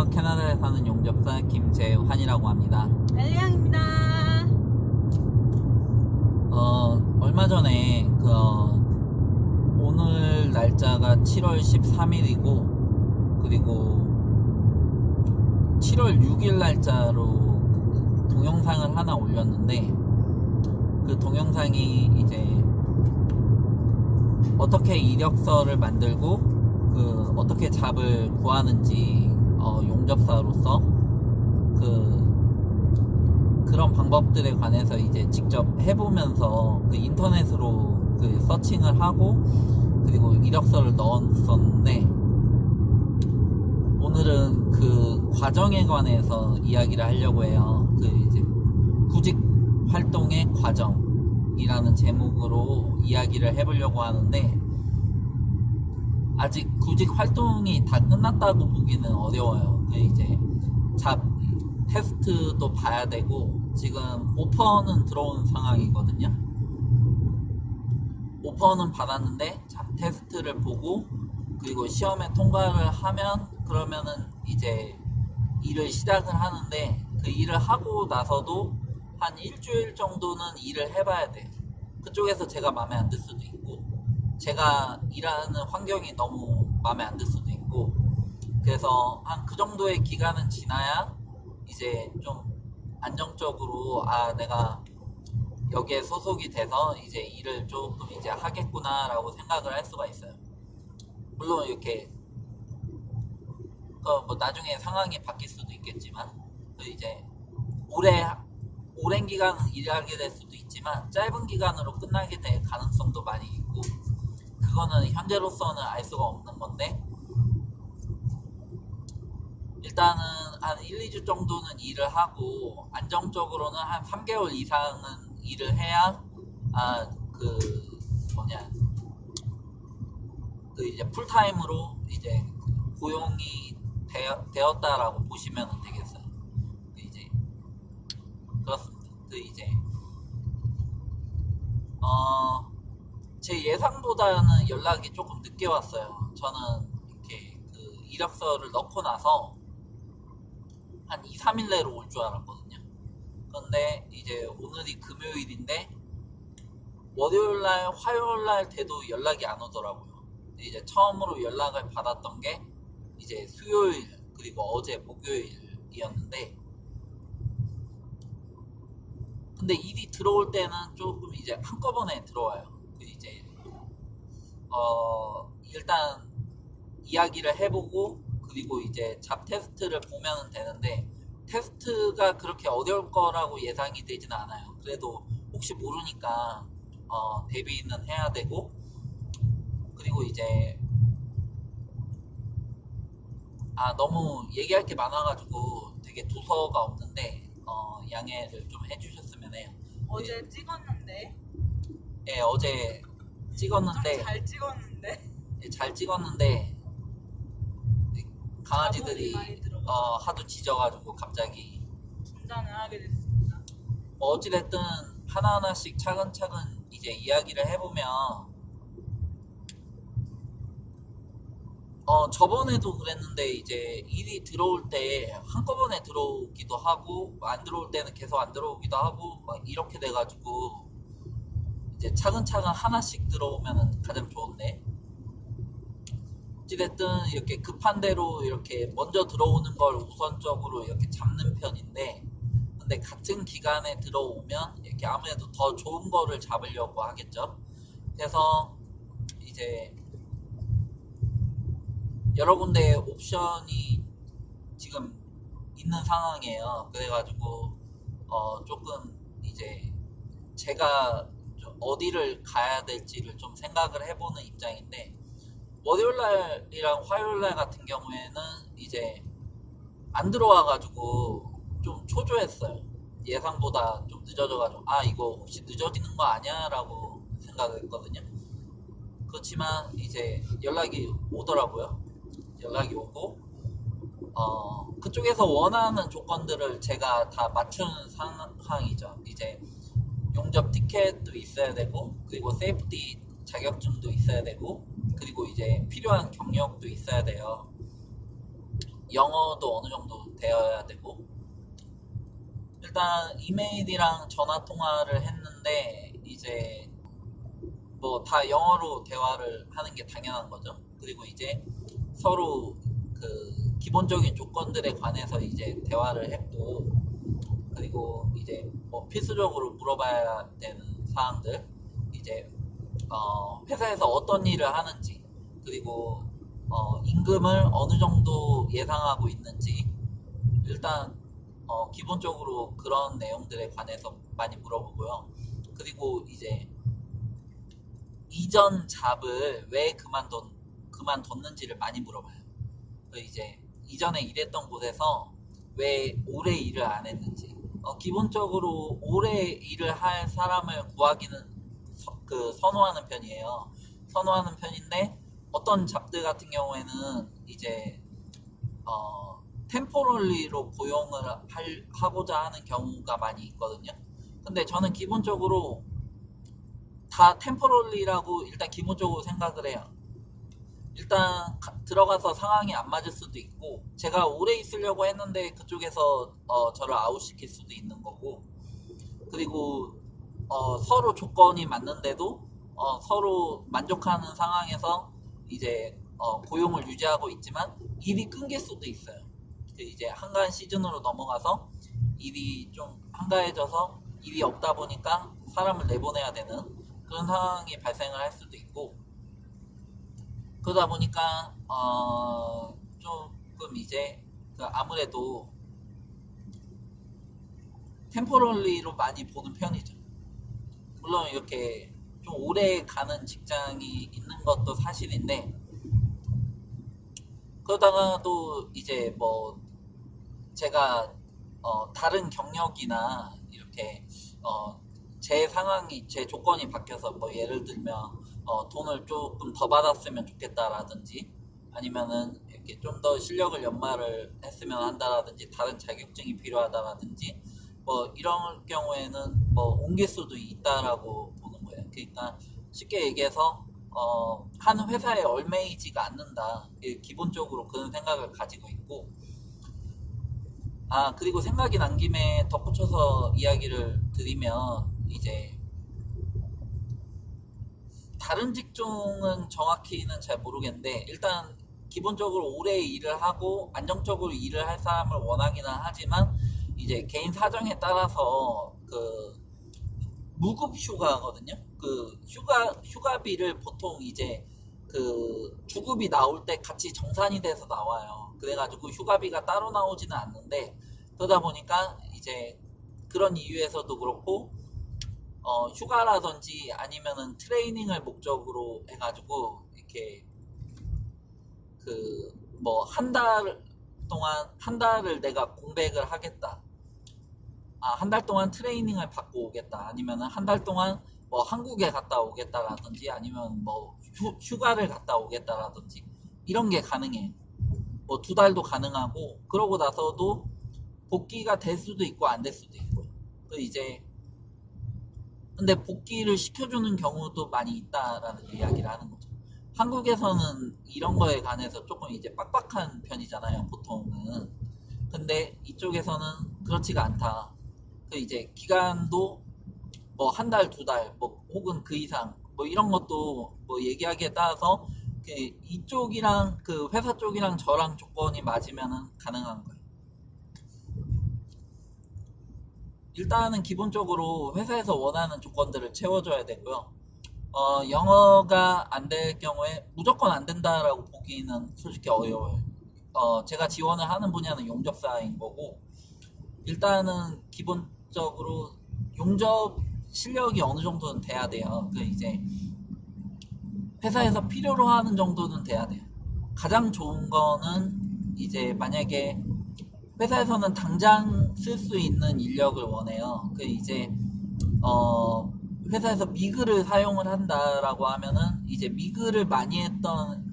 안녕하세요. 캐나다에 사는 용접사 김재환이라고 합니다. 엘리양입니다. 얼마 전에 오늘 날짜가 7월 13일이고 그리고 7월 6일 날짜로 동영상을 하나 올렸는데 그 동영상이 이제 어떻게 이력서를 만들고 어떻게 잡을 구하는지 용접사로서 그런 방법들에 관해서 이제 직접 해보면서 인터넷으로 서칭을 하고 그리고 이력서를 넣었었는데 오늘은 그 과정에 관해서 이야기를 하려고 해요. 이제 구직 활동의 과정이라는 제목으로 이야기를 해보려고 하는데 아직 구직 활동이 다 끝났다고 보기는 어려워요. 이제 테스트도 봐야 되고 지금 오퍼는 들어온 상황이거든요. 오퍼는 받았는데 테스트를 보고 그리고 시험에 통과를 하면 그러면은 이제 일을 시작을 하는데 그 일을 하고 나서도 한 일주일 정도는 일을 해봐야 돼요. 그쪽에서 제가 마음에 안 들 수도 있고 제가 일하는 환경이 너무 마음에 안 들 수도 있고 그래서 한 그 정도의 기간은 지나야 이제 좀 안정적으로 내가 여기에 소속이 돼서 이제 일을 조금 이제 하겠구나 라고 생각을 할 수가 있어요. 물론 이렇게 뭐 나중에 상황이 바뀔 수도 있겠지만 이제 오랜 기간은 일하게 될 수도 있지만 짧은 기간으로 끝나게 될 가능성도 많이 있고 그거는 현재로서는 알 수가 없는 건데 일단은 한 1, 2주 정도는 일을 하고 안정적으로는 한 3개월 이상은 일을 해야 이제 풀타임으로 이제 고용이 되었다라고 보시면 되겠어요. 이제 그렇습니다. 제 예상보다는 연락이 조금 늦게 왔어요. 저는 이렇게 이력서를 넣고 나서 한 2, 3일 내로 올 줄 알았거든요. 그런데 이제 오늘이 금요일인데 월요일날, 화요일날 돼도 연락이 안 오더라고요. 이제 처음으로 연락을 받았던 게 이제 수요일 그리고 어제 목요일이었는데 근데 일이 들어올 때는 조금 이제 한꺼번에 들어와요. 이제 일단 이야기를 해보고 그리고 이제 잡 테스트를 보면 되는데 테스트가 그렇게 어려울 거라고 예상이 되지는 않아요. 그래도 혹시 모르니까 대비는 해야 되고 그리고 이제 너무 얘기할 게 많아가지고 되게 도서가 없는데 양해를 좀 해주셨으면 해요. 어제 찍었는데. 예, 어제 찍었는데 좀 잘 찍었는데. 잘 찍었는데 강아지들이 많이 들어가. 하도 짖어가지고 갑자기 중단을 하게 됐습니다. 어찌됐든 하나하나씩 차근차근 이제 이야기를 해보면 저번에도 그랬는데 이제 일이 들어올 때 한꺼번에 들어오기도 하고 안 들어올 때는 계속 안 들어오기도 하고 막 이렇게 돼가지고 이제 차근차근 하나씩 들어오면 가장 좋은데 어찌됐든 이렇게 급한 대로 이렇게 먼저 들어오는 걸 우선적으로 이렇게 잡는 편인데 근데 같은 기간에 들어오면 이렇게 아무래도 더 좋은 거를 잡으려고 하겠죠. 그래서 이제 여러 군데의 옵션이 지금 있는 상황이에요. 그래가지고 조금 이제 제가 좀 어디를 가야 될지를 좀 생각을 해보는 입장인데 월요일날이랑 화요일날 같은 경우에는 이제 안 들어와가지고 좀 초조했어요. 예상보다 좀 늦어져가지고 이거 혹시 늦어지는 거 아니야? 라고 생각을 했거든요. 그렇지만 이제 연락이 오더라고요. 연락이 오고 그쪽에서 원하는 조건들을 제가 다 맞추는 상황이죠. 이제 용접 티켓도 있어야 되고 그리고 세이프티 자격증도 있어야 되고 그리고 이제 필요한 경력도 있어야 돼요. 영어도 어느 정도 되어야 되고, 일단 이메일이랑 전화 통화를 했는데 이제 뭐 다 영어로 대화를 하는 게 당연한 거죠. 그리고 이제 서로 그 기본적인 조건들에 관해서 이제 대화를 했고, 그리고 이제 뭐 필수적으로 물어봐야 되는 사항들, 이제 회사에서 어떤 일을 하는지, 그리고 임금을 어느 정도 예상하고 있는지, 일단 기본적으로 그런 내용들에 관해서 많이 물어보고요. 그리고 이제 이전 잡을 왜 그만뒀는지를 많이 물어봐요. 그 이제 이전에 일했던 곳에서 왜 오래 일을 안 했는지. 기본적으로 오래 일을 할 사람을 구하기는 선호하는 편이에요. 선호하는 편인데, 어떤 잡들 같은 경우에는 이제 템포럴리로 고용을 하고자 하는 경우가 많이 있거든요. 근데 저는 기본적으로 다 템포럴리라고 일단 기본적으로 생각을 해요. 일단 들어가서 상황이 안 맞을 수도 있고, 제가 오래 있으려고 했는데 그쪽에서 저를 아웃시킬 수도 있는 거고, 그리고 서로 조건이 맞는데도 서로 만족하는 상황에서 이제 고용을 유지하고 있지만 일이 끊길 수도 있어요. 이제 한가한 시즌으로 넘어가서 일이 좀 한가해져서 일이 없다 보니까 사람을 내보내야 되는 그런 상황이 발생을 할 수도 있고, 그러다 보니까 조금 이제 아무래도 템포럴리로 많이 보는 편이죠. 물론 이렇게 좀 오래 가는 직장이 있는 것도 사실인데, 그러다가도 이제 뭐 제가 다른 경력이나 이렇게 제 상황이, 제 조건이 바뀌어서 뭐 예를 들면 돈을 조금 더 받았으면 좋겠다라든지, 아니면은 이렇게 좀 더 실력을 연마를 했으면 한다라든지, 다른 자격증이 필요하다라든지, 뭐 이런 경우에는 뭐 옮길 수도 있다라고 보는 거예요. 그러니까 쉽게 얘기해서 한 회사에 얽매이지가 않는다, 기본적으로 그런 생각을 가지고 있고, 그리고 생각이 난 김에 덧붙여서 이야기를 드리면, 이제 다른 직종은 정확히는 잘 모르겠는데, 일단 기본적으로 오래 일을 하고 안정적으로 일을 할 사람을 원하기는 하지만, 이제 개인 사정에 따라서 무급 휴가거든요. 휴가비를 보통 이제 주급이 나올 때 같이 정산이 돼서 나와요. 그래가지고 휴가비가 따로 나오지는 않는데, 그러다 보니까 이제 그런 이유에서도 그렇고, 휴가라든지 아니면은 트레이닝을 목적으로 해가지고 이렇게 뭐 한 달을 내가 공백을 하겠다, 한 달 동안 트레이닝을 받고 오겠다, 아니면은 한 달 동안 뭐 한국에 갔다 오겠다라든지, 아니면 뭐 휴가를 갔다 오겠다라든지, 이런 게 가능해요. 뭐 2달도 가능하고, 그러고 나서도 복귀가 될 수도 있고 안 될 수도 있고. 이제 근데 복귀를 시켜주는 경우도 많이 있다라는 이야기를 하는 거죠. 한국에서는 이런 거에 관해서 조금 이제 빡빡한 편이잖아요, 보통은. 근데 이쪽에서는 그렇지가 않다. 이제 기간도 뭐 한 달, 2달, 뭐 혹은 그 이상, 뭐 이런 것도 뭐 얘기하기에 따라서 이쪽이랑 회사 쪽이랑 저랑 조건이 맞으면은 가능한 거예요. 일단은 기본적으로 회사에서 원하는 조건들을 채워줘야 되고요. 영어가 안 될 경우에 무조건 안 된다라고 보기는 솔직히 어려워요. 제가 지원을 하는 분야는 용접사인 거고, 일단은 기본적으로 용접 실력이 어느 정도는 돼야 돼요. 이제 회사에서 필요로 하는 정도는 돼야 돼요. 가장 좋은 거는 이제 만약에 회사에서는 당장 쓸 수 있는 인력을 원해요. 이제 회사에서 미그를 사용을 한다라고 하면은 이제 미그를 많이 했던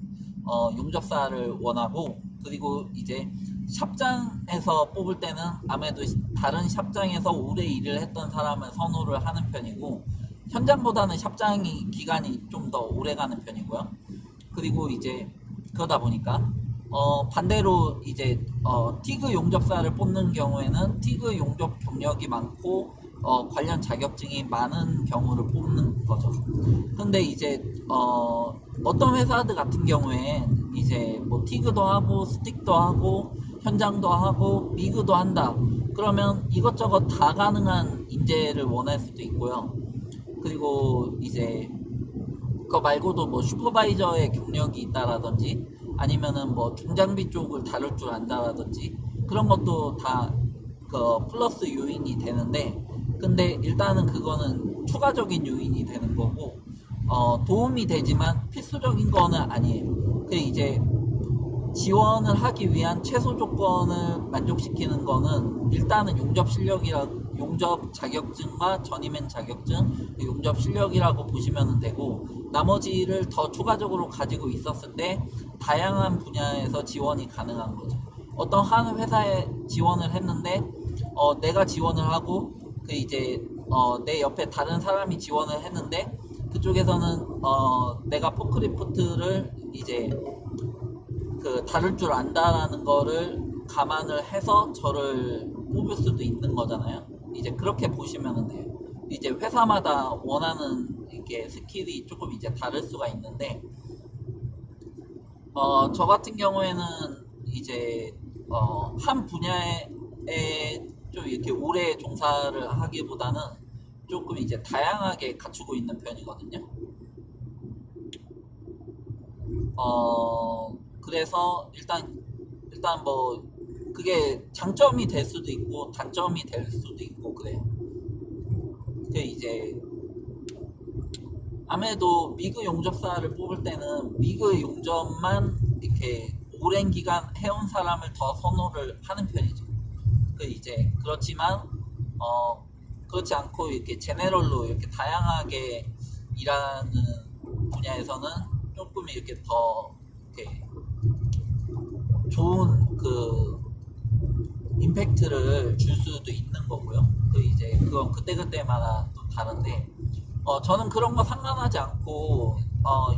용접사를 원하고, 그리고 이제 샵장에서 뽑을 때는 아무래도 다른 샵장에서 오래 일을 했던 사람을 선호를 하는 편이고, 현장보다는 샵장이 기간이 좀 더 오래 가는 편이고요. 그리고 이제 그러다 보니까 반대로 이제 티그 용접사를 뽑는 경우에는 티그 용접 경력이 많고 관련 자격증이 많은 경우를 뽑는 거죠. 근데 이제 어떤 회사들 같은 경우엔 이제 뭐 티그도 하고 스틱도 하고 현장도 하고 미그도 한다. 그러면 이것저것 다 가능한 인재를 원할 수도 있고요. 그리고 이제 그거 말고도 뭐 슈퍼바이저의 경력이 있다라든지 아니면은 뭐 중장비 쪽을 다룰 줄 안다라든지 그런 것도 다 그 플러스 요인이 되는데, 근데 일단은 그거는 추가적인 요인이 되는 거고 도움이 되지만 필수적인 거는 아니에요. 그 이제 지원을 하기 위한 최소 조건을 만족시키는 거는 일단은 용접 자격증과 전임엔 자격증, 용접 실력이라고 보시면 되고, 나머지를 더 추가적으로 가지고 있었을 때 다양한 분야에서 지원이 가능한 거죠. 어떤 한 회사에 지원을 했는데 내가 지원을 하고 그 이제 내 옆에 다른 사람이 지원을 했는데 그쪽에서는 내가 포크리프트를 이제 그 다룰 줄 안다라는 거를 감안을 해서 저를 뽑을 수도 있는 거잖아요. 이제 그렇게 보시면 돼요. 이제 회사마다 원하는 이게 스킬이 조금 이제 다를 수가 있는데, 저 같은 경우에는 이제 한 분야에 좀 이렇게 오래 종사를 하기보다는 조금 이제 다양하게 갖추고 있는 편이거든요. 그래서 일단 뭐 그게 장점이 될 수도 있고 단점이 될 수도 있고 그래요. 그 이제 아무래도 미그 용접사를 뽑을 때는 미그 용접만 이렇게 오랜 기간 해온 사람을 더 선호를 하는 편이죠. 그 이제 그렇지만 그렇지 않고 이렇게 제네럴로 이렇게 다양하게 일하는 분야에서는 조금 이렇게 더 이렇게 좋은 그 임팩트를 줄 수도 있는 거고요. 그 이제 그건 그때그때마다 또 다른데, 저는 그런 거 상관하지 않고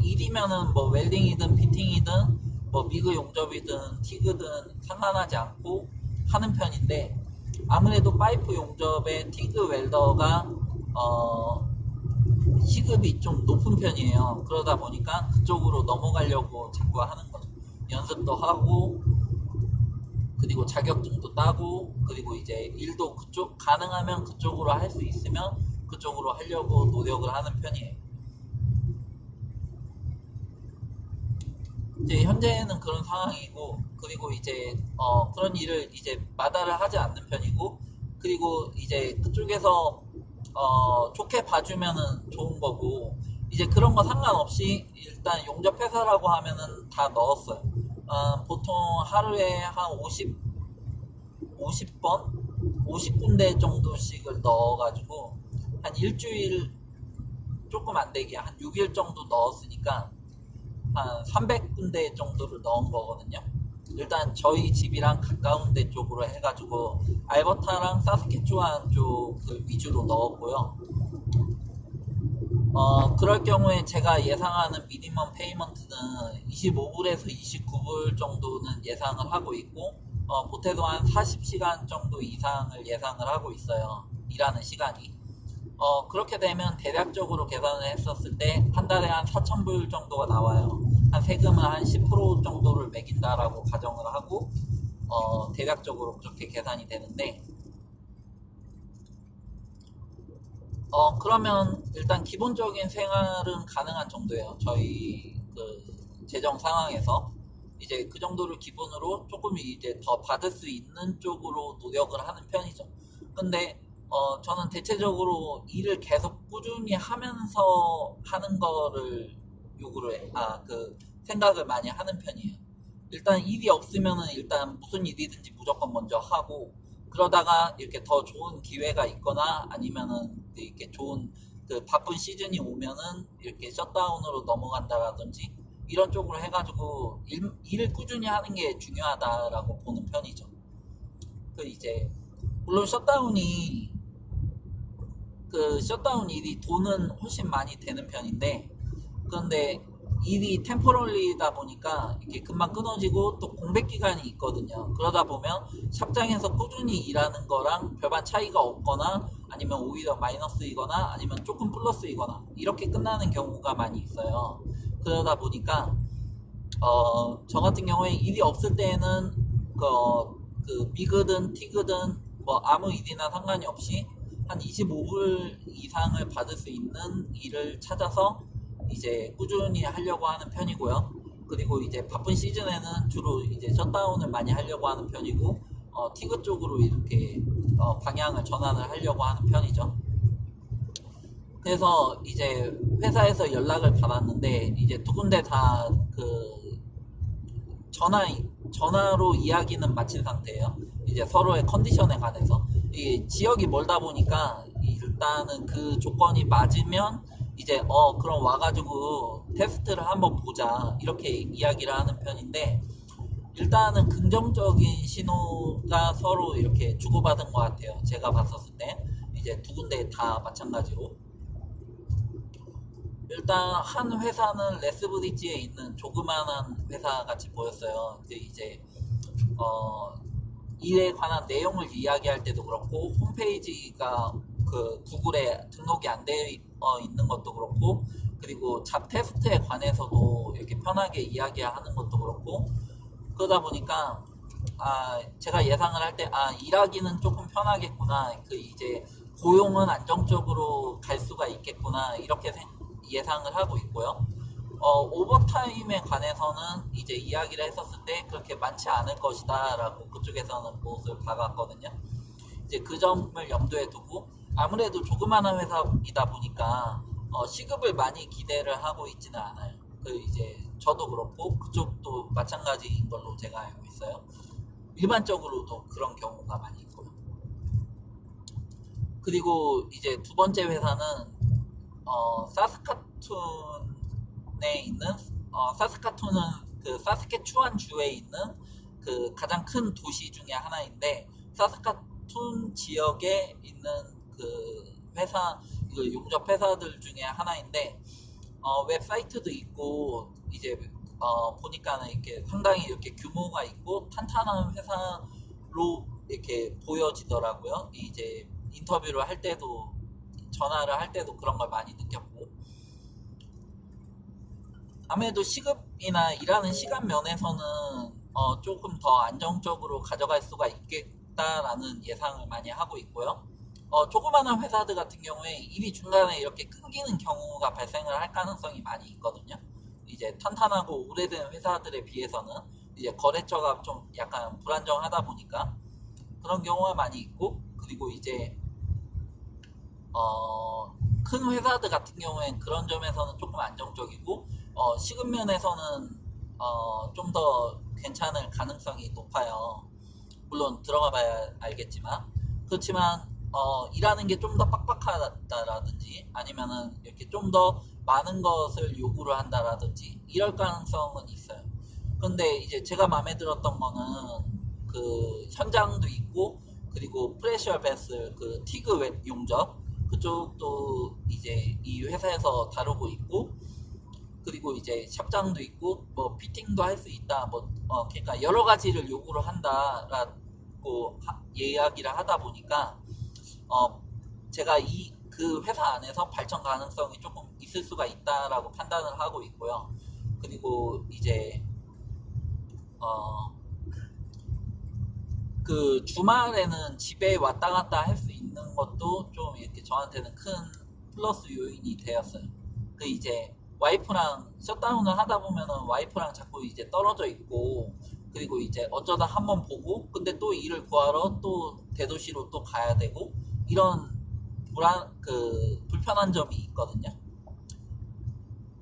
일이면은 뭐 웰딩이든 피팅이든 뭐 미그 용접이든 티그든 상관하지 않고 하는 편인데, 아무래도 파이프 용접의 티그 웰더가 시급이 좀 높은 편이에요. 그러다 보니까 그쪽으로 넘어가려고 자꾸 하는 거죠. 연습도 하고 그리고 자격증도 따고 그리고 이제 일도 그쪽 가능하면 그쪽으로 할 수 있으면 그쪽으로 하려고 노력을 하는 편이에요. 이제 현재는 그런 상황이고, 그리고 이제 그런 일을 이제 마다를 하지 않는 편이고, 그리고 이제 그쪽에서 좋게 봐주면은 좋은 거고, 이제 그런 거 상관없이 일단 용접 회사라고 하면은 다 넣었어요. 보통 하루에 한 50번? 50군데 정도씩을 넣어가지고 한 일주일 조금 안 되게 한 6일 정도 넣었으니까 한 300군데 정도를 넣은 거거든요. 일단 저희 집이랑 가까운 데 쪽으로 해가지고 알버타랑 사스케추안 쪽 위주로 넣었고요. 그럴 경우에 제가 예상하는 미니멈 페이먼트는 25불에서 29불 정도는 예상을 하고 있고, 보태도 한 40시간 정도 이상을 예상을 하고 있어요. 일하는 시간이. 그렇게 되면 대략적으로 계산을 했었을 때 한 달에 한 4,000불 정도가 나와요. 한 세금은 한 10% 정도를 매긴다라고 가정을 하고 대략적으로 그렇게 계산이 되는데, 그러면 일단 기본적인 생활은 가능한 정도예요. 저희 그 재정 상황에서 이제 그 정도를 기본으로 조금 이제 더 받을 수 있는 쪽으로 노력을 하는 편이죠. 근데 저는 대체적으로 일을 계속 꾸준히 하면서 하는 거를 그 생각을 많이 하는 편이에요. 일단 일이 없으면은 일단 무슨 일이든지 무조건 먼저 하고, 그러다가 이렇게 더 좋은 기회가 있거나 아니면은 이렇게 좋은 그 바쁜 시즌이 오면은 이렇게 셧다운으로 넘어간다라든지 이런 쪽으로 해가지고 일을 꾸준히 하는 게 중요하다라고 보는 편이죠. 그 이제 물론 셧다운 일이 돈은 훨씬 많이 되는 편인데, 그런데 일이 템포럴리다 보니까 이렇게 금방 끊어지고 또 공백 기간이 있거든요. 그러다 보면 샵장에서 꾸준히 일하는 거랑 별반 차이가 없거나 아니면 오히려 마이너스이거나 아니면 조금 플러스이거나 이렇게 끝나는 경우가 많이 있어요. 그러다 보니까 저 같은 경우에 일이 없을 때에는 그 미그든 티그든 뭐 아무 일이나 상관이 없이 한 25불 이상을 받을 수 있는 일을 찾아서 이제 꾸준히 하려고 하는 편이고요. 그리고 이제 바쁜 시즌에는 주로 이제 셧다운을 많이 하려고 하는 편이고, 티그 쪽으로 이렇게 방향을 전환을 하려고 하는 편이죠. 그래서 이제 회사에서 연락을 받았는데 이제 두 군데 다 그 전화로 이야기는 마친 상태예요. 이제 서로의 컨디션에 관해서 이 지역이 멀다 보니까 일단은 그 조건이 맞으면 이제 그럼 와가지고 테스트를 한번 보자 이렇게 이야기를 하는 편인데 일단은 긍정적인 신호가 서로 이렇게 주고받은 것 같아요. 제가 봤었을 때 이제 두 군데 다 마찬가지로 일단 한 회사는 레스브리지에 있는 조그만한 회사 같이 보였어요. 근데 이제 일에 관한 내용을 이야기할 때도 그렇고 홈페이지가 그 구글에 등록이 안 되어 있는 것도 그렇고 그리고 잡 테스트에 관해서도 이렇게 편하게 이야기하는 것도 그렇고 그러다 보니까 제가 예상을 할 때 일하기는 조금 편하겠구나 그 이제 고용은 안정적으로 갈 수가 있겠구나 이렇게 예상을 하고 있고요. 오버타임에 관해서는 이제 이야기를 했었을 때 그렇게 많지 않을 것이다 라고 그쪽에서는 못을 박았거든요. 이제 그 점을 염두에 두고 아무래도 조그마한 회사이다 보니까 시급을 많이 기대를 하고 있지는 않아요. 그 이제 저도 그렇고 그쪽도 마찬가지인 걸로 제가 알고 있어요. 일반적으로도 그런 경우가 많이 있고요. 그리고 이제 두 번째 회사는 사스카툰에 있는 사스카툰은 그 사스케추안 주에 있는 그 가장 큰 도시 중에 하나인데 사스카툰 지역에 있는 그 회사 그 용접 회사들 중에 하나인데 웹사이트도 있고 이제 보니까는 이렇게 상당히 이렇게 규모가 있고 탄탄한 회사로 이렇게 보여지더라고요. 이제 인터뷰를 할 때도 전화를 할 때도 그런 걸 많이 느꼈고 아무래도 시급이나 일하는 시간 면에서는 조금 더 안정적으로 가져갈 수가 있겠다라는 예상을 많이 하고 있고요. 조그마한 회사들 같은 경우에 일이 중간에 이렇게 끊기는 경우가 발생을 할 가능성이 많이 있거든요. 이제 탄탄하고 오래된 회사들에 비해서는 이제 거래처가 좀 약간 불안정하다 보니까 그런 경우가 많이 있고 그리고 이제 큰 회사들 같은 경우엔 그런 점에서는 조금 안정적이고 시급 면에서는 좀 더 괜찮을 가능성이 높아요. 물론 들어가 봐야 알겠지만 그렇지만 일하는 게 좀 더 빡빡하다라든지 아니면은 이렇게 좀 더 많은 것을 요구를 한다라든지 이럴 가능성은 있어요. 근데 이제 제가 마음에 들었던 거는 그 현장도 있고 그리고 프레셔 베슬 그 티그 웹 용접 그쪽도 이제 이 회사에서 다루고 있고 그리고 이제 샵장도 있고 뭐 피팅도 할 수 있다 뭐 그러니까 여러 가지를 요구를 한다라고 이야기를 하다 보니까 제가 그 회사 안에서 발전 가능성이 조금 있을 수가 있다라고 판단을 하고 있고요. 그리고 이제 그 주말에는 집에 왔다 갔다 할 수 있는 것도 좀 이렇게 저한테는 큰 플러스 요인이 되었어요. 그 이제 와이프랑 셧다운을 하다 보면은 와이프랑 자꾸 이제 떨어져 있고 그리고 이제 어쩌다 한번 보고 근데 또 일을 구하러 또 대도시로 또 가야 되고 이런 불편한 점이 있거든요.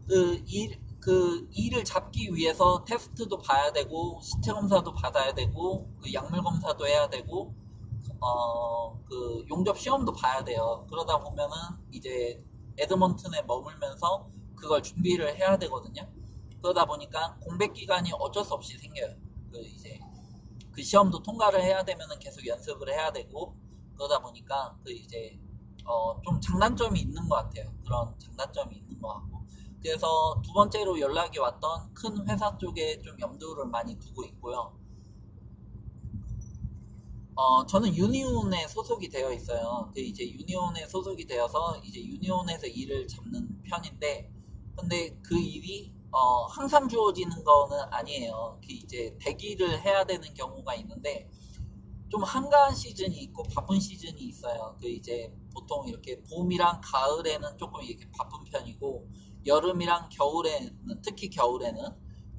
그 일을 잡기 위해서 테스트도 봐야 되고 신체 검사도 받아야 되고 그 약물 검사도 해야 되고 그 용접 시험도 봐야 돼요. 그러다 보면은 이제 에드먼튼에 머물면서 그걸 준비를 해야 되거든요. 그러다 보니까 공백 기간이 어쩔 수 없이 생겨요. 그 이제 그 시험도 통과를 해야 되면은 계속 연습을 해야 되고 그러다 보니까 그 이제 좀 장단점이 있는 것 같아요. 그런 장단점이 있는 것 같고 그래서 두 번째로 연락이 왔던 큰 회사 쪽에 좀 염두를 많이 두고 있고요. 저는 유니온에 소속이 되어 있어요. 그 이제 유니온에 소속이 되어서 이제 유니온에서 일을 잡는 편인데, 근데 그 일이 항상 주어지는 거는 아니에요. 그 이제 대기를 해야 되는 경우가 있는데, 좀 한가한 시즌이 있고 바쁜 시즌이 있어요. 그 이제 보통 이렇게 봄이랑 가을에는 조금 이렇게 바쁜 편이고, 여름이랑 겨울에는, 특히 겨울에는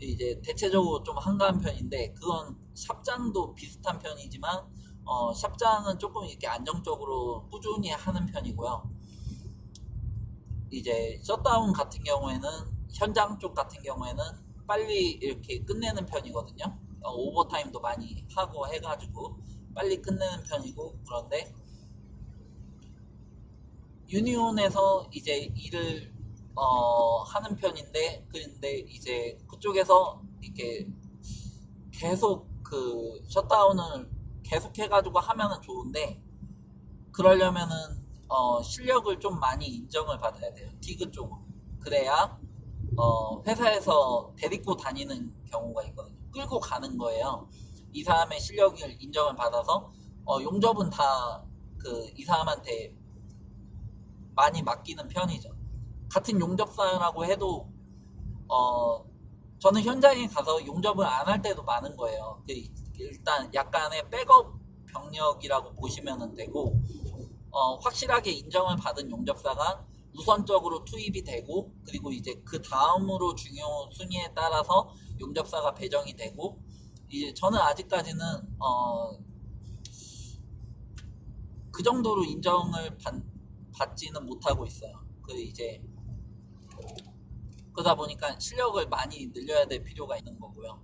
이제 대체적으로 좀 한가한 편인데, 그건 샵장도 비슷한 편이지만 샵장은 조금 이렇게 안정적으로 꾸준히 하는 편이고요. 이제 셧다운 같은 경우에는, 현장 쪽 같은 경우에는 빨리 이렇게 끝내는 편이거든요. 오버타임도 많이 하고 해가지고 빨리 끝내는 편이고, 그런데 유니온에서 이제 일을 하는 편인데, 근데 이제 그쪽에서 이렇게 계속 그 셧다운을 계속 해가지고 하면은 좋은데, 그러려면은 실력을 좀 많이 인정을 받아야 돼요. 디그 쪽으로. 그래야 회사에서 데리고 다니는 경우가 있거든요. 끌고 가는 거예요. 이 사람의 실력을 인정을 받아서 용접은 다 그 이 사람한테 많이 맡기는 편이죠. 같은 용접사라고 해도 저는 현장에 가서 용접을 안 할 때도 많은 거예요. 일단 약간의 백업 병력이라고 보시면 되고, 확실하게 인정을 받은 용접사가 우선적으로 투입이 되고, 그리고 이제 그 다음으로 중요 순위에 따라서 용접사가 배정이 되고, 이제 저는 아직까지는 그 정도로 인정을 받지는 못하고 있어요. 이제 그러다 보니까 실력을 많이 늘려야 될 필요가 있는 거고요.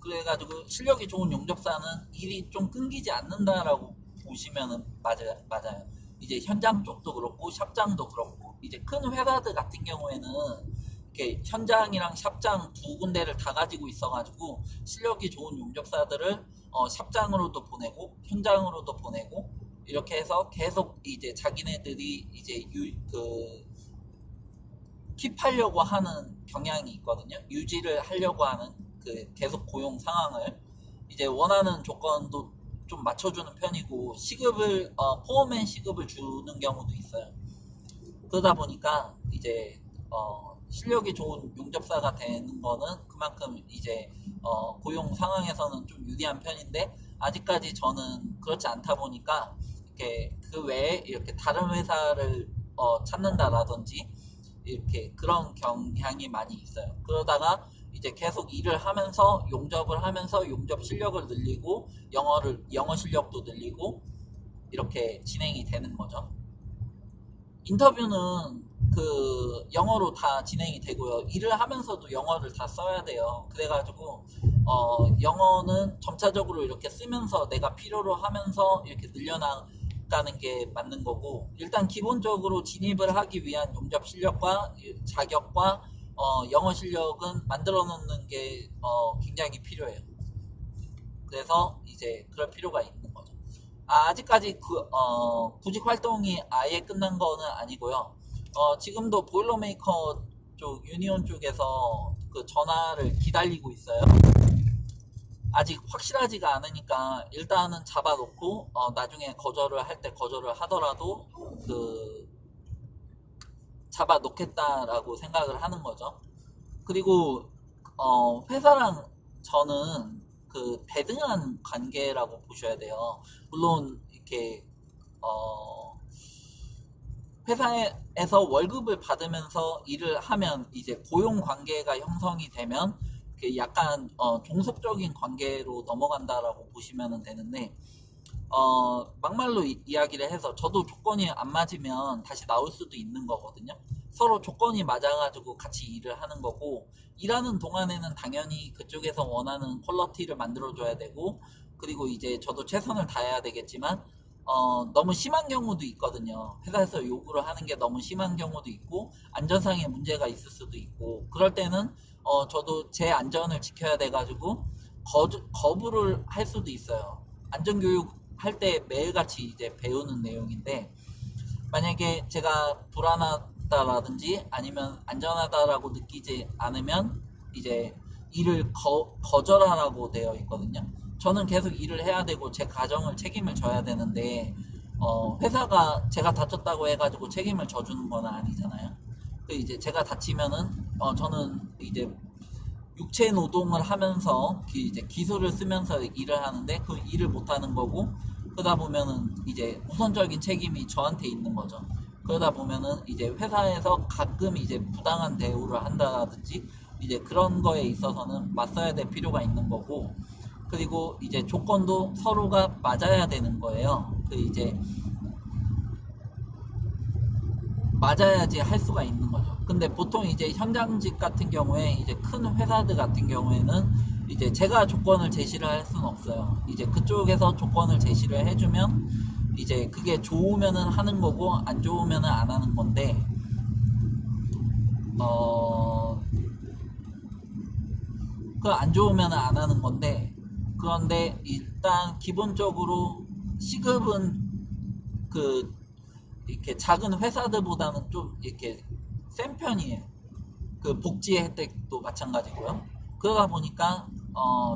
그래가지고 실력이 좋은 용접사는 일이 좀 끊기지 않는다라고 보시면은 맞아요. 이제 현장 쪽도 그렇고 샵장도 그렇고, 이제 큰 회사들 같은 경우에는 이렇게 현장이랑 샵장 두 군데를 다 가지고 있어가지고 실력이 좋은 용접사들을 샵장으로도 보내고 현장으로도 보내고, 이렇게 해서 계속 이제 자기네들이 이제 킵하려고 하는 경향이 있거든요. 유지를 하려고 하는 그 계속 고용 상황을 이제 원하는 조건도 좀 맞춰주는 편이고, 시급을 포어맨 시급을 주는 경우도 있어요. 그러다 보니까 이제 실력이 좋은 용접사가 되는 거는 그만큼 이제 고용 상황에서는 좀 유리한 편인데, 아직까지 저는 그렇지 않다 보니까 이렇게 그 외에 이렇게 다른 회사를 찾는다라든지 이렇게 그런 경향이 많이 있어요. 그러다가 이제 계속 일을 하면서 용접을 하면서 용접 실력을 늘리고 영어 실력도 늘리고 이렇게 진행이 되는 거죠. 인터뷰는 그 영어로 다 진행이 되고요. 일을 하면서도 영어를 다 써야 돼요. 그래가지고 영어는 점차적으로 이렇게 쓰면서 내가 필요로 하면서 이렇게 늘려나가는 게 맞는 거고, 일단 기본적으로 진입을 하기 위한 용접 실력과 자격과 영어 실력은 만들어 놓는 게 굉장히 필요해요. 그래서 이제 그럴 필요가 있는 거죠. 아직까지 구직 활동이 아예 끝난 거는 아니고요. 지금도 보일러메이커 쪽 유니온 쪽에서 그 전화를 기다리고 있어요. 아직 확실하지가 않으니까 일단은 잡아놓고 나중에 거절을 할 때 거절을 하더라도 그 잡아놓겠다라고 생각을 하는 거죠. 그리고 회사랑 저는 그 대등한 관계라고 보셔야 돼요. 물론 이렇게 회사에서 월급을 받으면서 일을 하면 이제 고용 관계가 형성이 되면 그 약간 종속적인 관계로 넘어간다라고 보시면 되는데, 막말로 이야기를 해서 저도 조건이 안 맞으면 다시 나올 수도 있는 거거든요. 서로 조건이 맞아가지고 같이 일을 하는 거고, 일하는 동안에는 당연히 그쪽에서 원하는 퀄리티를 만들어줘야 되고, 그리고 이제 저도 최선을 다해야 되겠지만 너무 심한 경우도 있거든요. 회사에서 요구를 하는 게 너무 심한 경우도 있고, 안전상의 문제가 있을 수도 있고, 그럴 때는 저도 제 안전을 지켜야 돼가지고 거부를 할 수도 있어요. 안전교육 할 때 매일같이 이제 배우는 내용인데, 만약에 제가 안전하다라든지 아니면 안전하다라고 느끼지 않으면 이제 일을 거절하라고 되어 있거든요. 저는 계속 일을 해야 되고 제 가정을 책임을 져야 되는데 회사가 제가 다쳤다고 해가지고 책임을 져주는 건 아니잖아요. 그 이제 제가 다치면은 저는 이제 육체 노동을 하면서 이제 기술을 쓰면서 일을 하는데 그 일을 못 하는 거고 그러다 보면은 이제 우선적인 책임이 저한테 있는 거죠. 그러다 보면은 이제 회사에서 가끔 이제 부당한 대우를 한다든지 이제 그런 거에 있어서는 맞서야 될 필요가 있는 거고 그리고 이제 조건도 서로가 맞아야 되는 거예요. 그 이제 맞아야지 할 수가 있는 거죠. 근데 보통 이제 현장직 같은 경우에 이제 큰 회사들 같은 경우에는 이제 제가 조건을 제시를 할 수는 없어요. 이제 그쪽에서 조건을 제시를 해주면 이제 그게 좋으면은 하는 거고 안 좋으면은 안 하는 건데 그 안 좋으면은 안 하는 건데 그런데 일단 기본적으로 시급은 그 이렇게 작은 회사들보다는 좀 이렇게 센 편이에요. 그 복지 혜택도 마찬가지고요. 그러다 보니까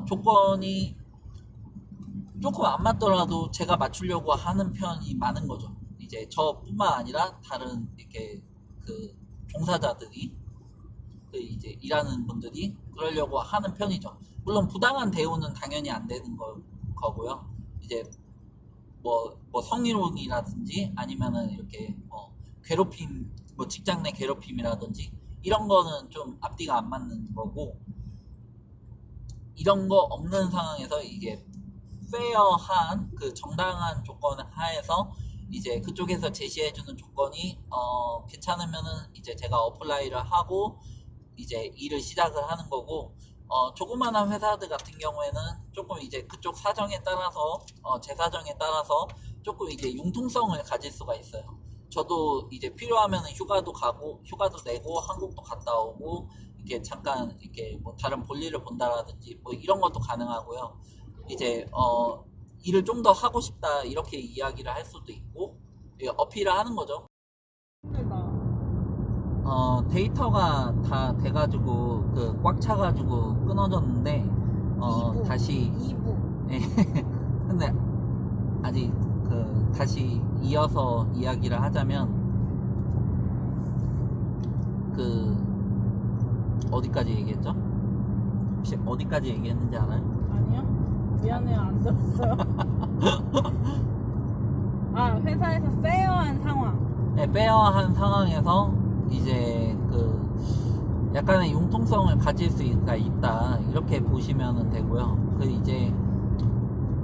조건이 조금 안 맞더라도 제가 맞추려고 하는 편이 많은 거죠. 이제 저뿐만 아니라 다른 이렇게 그 종사자들이 그 이제 일하는 분들이 그러려고 하는 편이죠. 물론 부당한 대우는 당연히 안 되는 거고요. 이제 뭐 성희롱이라든지 아니면은 이렇게 괴롭힘, 뭐 직장 내 괴롭힘이라든지 이런 거는 좀 앞뒤가 안 맞는 거고 이런 거 없는 상황에서 이게 페어한 그 정당한 조건 하에서 이제 그쪽에서 제시해주는 조건이 괜찮으면은 이제 제가 어플라이를 하고 이제 일을 시작을 하는 거고 조그마한 회사들 같은 경우에는 조금 이제 그쪽 사정에 따라서 제 사정에 따라서 조금 이제 융통성을 가질 수가 있어요. 저도 이제 필요하면 휴가도 가고 휴가도 내고 한국도 갔다 오고 이렇게 잠깐 이렇게 뭐 다른 볼일을 본다라든지 뭐 이런 것도 가능하고요. 이제 일을 좀 더 하고 싶다 이렇게 이야기를 할 수도 있고 어필을 하는 거죠. 힘들다. 데이터가 다 돼가지고 그 꽉 차가지고 끊어졌는데 2부. 다시 2부. 예. 근데 아직 그 다시 이어서 이야기를 하자면 그 어디까지 얘기했죠? 혹시 어디까지 얘기했는지 알아요? 아니요? 미안해요. 안 들었어요. 아, 회사에서 페어한 상황. 네, 페어한 상황에서 이제 그 약간의 융통성을 가질 수가 있다 이렇게 보시면 되고요. 그 이제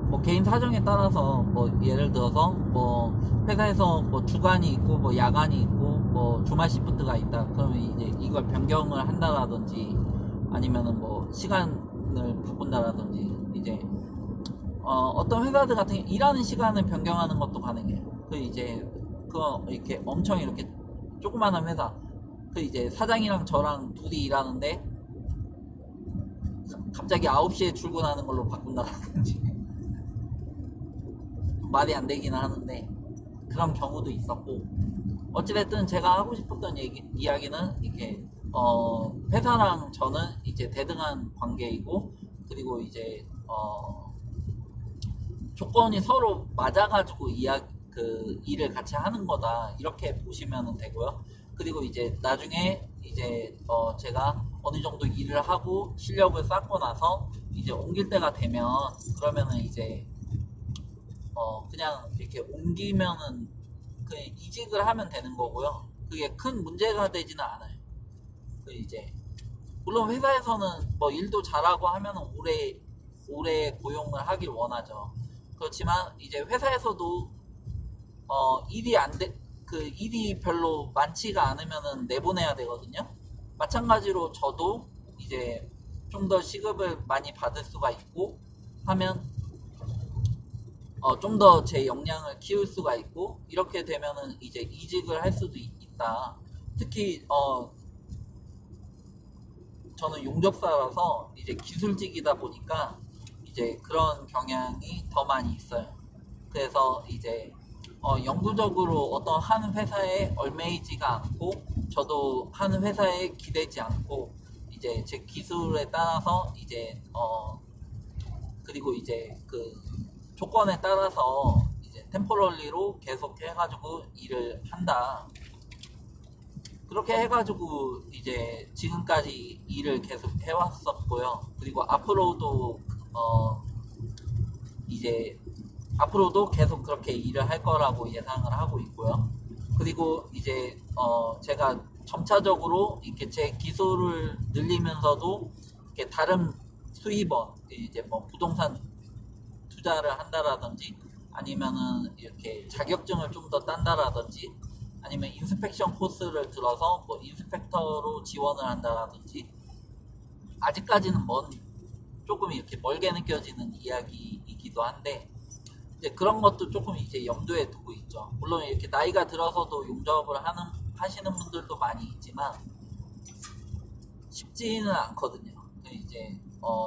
뭐 개인 사정에 따라서 뭐 예를 들어서 뭐 회사에서 뭐 주간이 있고 뭐 야간이 있고 뭐 주말 시프트가 있다 그러면 이제 이걸 변경을 한다라든지 아니면은 뭐 시간을 바꾼다라든지 이제 어떤 회사들 같은 경우 일하는 시간을 변경하는 것도 가능해요. 그 이제 그 이렇게 엄청 이렇게 조그마한 회사 그 이제 사장이랑 저랑 둘이 일하는데 갑자기 9시에 출근하는 걸로 바꾼다라든지 말이 안 되긴 하는데 그런 경우도 있었고 어찌됐든 제가 하고 싶었던 이야기는 이렇게 회사랑 저는 이제 대등한 관계이고 그리고 이제 조건이 서로 맞아가지고 그 일을 같이 하는 거다 이렇게 보시면 되고요. 그리고 이제 나중에 이제 제가 어느 정도 일을 하고 실력을 쌓고 나서 이제 옮길 때가 되면 그러면은 이제 그냥 이렇게 옮기면은 그 이직을 하면 되는 거고요. 그게 큰 문제가 되지는 않아요. 그 이제 물론 회사에서는 뭐 일도 잘하고 하면은 오래 고용을 하길 원하죠. 그렇지만 이제 회사에서도 그 일이 별로 많지가 않으면은 내보내야 되거든요. 마찬가지로 저도 이제 좀 더 시급을 많이 받을 수가 있고 하면 좀 더 제 역량을 키울 수가 있고 이렇게 되면은 이제 이직을 할 수도 있다. 특히 저는 용접사라서 이제 기술직이다 보니까 이제 그런 경향이 더 많이 있어요. 그래서 이제 영구적으로 어떤 한 회사에 얽매이지가 않고 저도 한 회사에 기대지 않고 이제 제 기술에 따라서 이제 그리고 이제 그 조건에 따라서 이제 템포럴리로 계속 해가지고 일을 한다. 그렇게 해가지고 이제 지금까지 일을 계속 해왔었고요. 그리고 앞으로도 이제 앞으로도 계속 그렇게 일을 할 거라고 예상을 하고 있고요. 그리고 이제 제가 점차적으로 이렇게 제 기술을 늘리면서도 이렇게 다른 수입원 이제 뭐 부동산 투자를 한다라든지 아니면은 이렇게 자격증을 좀 더 딴다라든지 아니면 인스펙션 코스를 들어서 뭐 인스펙터로 지원을 한다라든지 아직까지는 조금 이렇게 멀게 느껴지는 이야기이기도 한데 이제 그런 것도 조금 이제 염두에 두고 있죠. 물론 이렇게 나이가 들어서도 용접을 하시는 분들도 많이 있지만 쉽지는 않거든요. 이제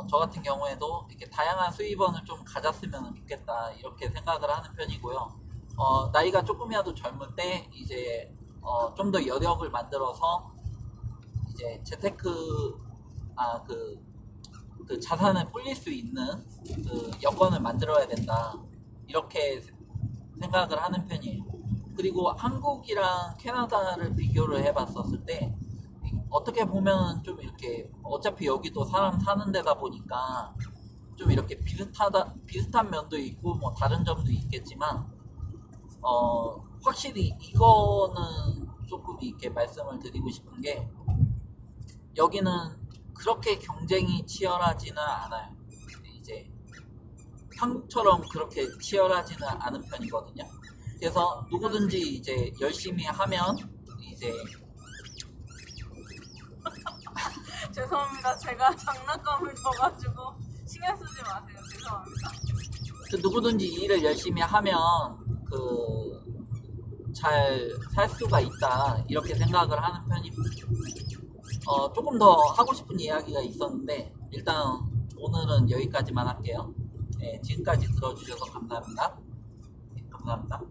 저 같은 경우에도 이렇게 다양한 수입원을 좀 가졌으면 좋겠다 이렇게 생각을 하는 편이고요. 나이가 조금이라도 젊을 때 이제 좀 더 여력을 만들어서 이제 재테크 그 자산을 불릴 수 있는 그 여건을 만들어야 된다 이렇게 생각을 하는 편이에요. 그리고 한국이랑 캐나다를 비교를 해봤었을 때 어떻게 보면 좀 이렇게 어차피 여기도 사람 사는 데다 보니까 좀 이렇게 비슷한 면도 있고 뭐 다른 점도 있겠지만 확실히 이거는 조금 이렇게 말씀을 드리고 싶은 게 여기는 그렇게 경쟁이 치열하지는 않아요. 이제 한국처럼 그렇게 치열하지는 않은 편이거든요. 그래서 누구든지 이제 열심히 하면 이제 죄송합니다. 제가 장난감을 줘가지고 신경 쓰지 마세요. 죄송합니다. 그 누구든지 일을 열심히 하면 그 잘 살 수가 있다 이렇게 생각을 하는 편입니다. 조금 더 하고 싶은 이야기가 있었는데 일단 오늘은 여기까지만 할게요. 네, 지금까지 들어주셔서 감사합니다. 네, 감사합니다.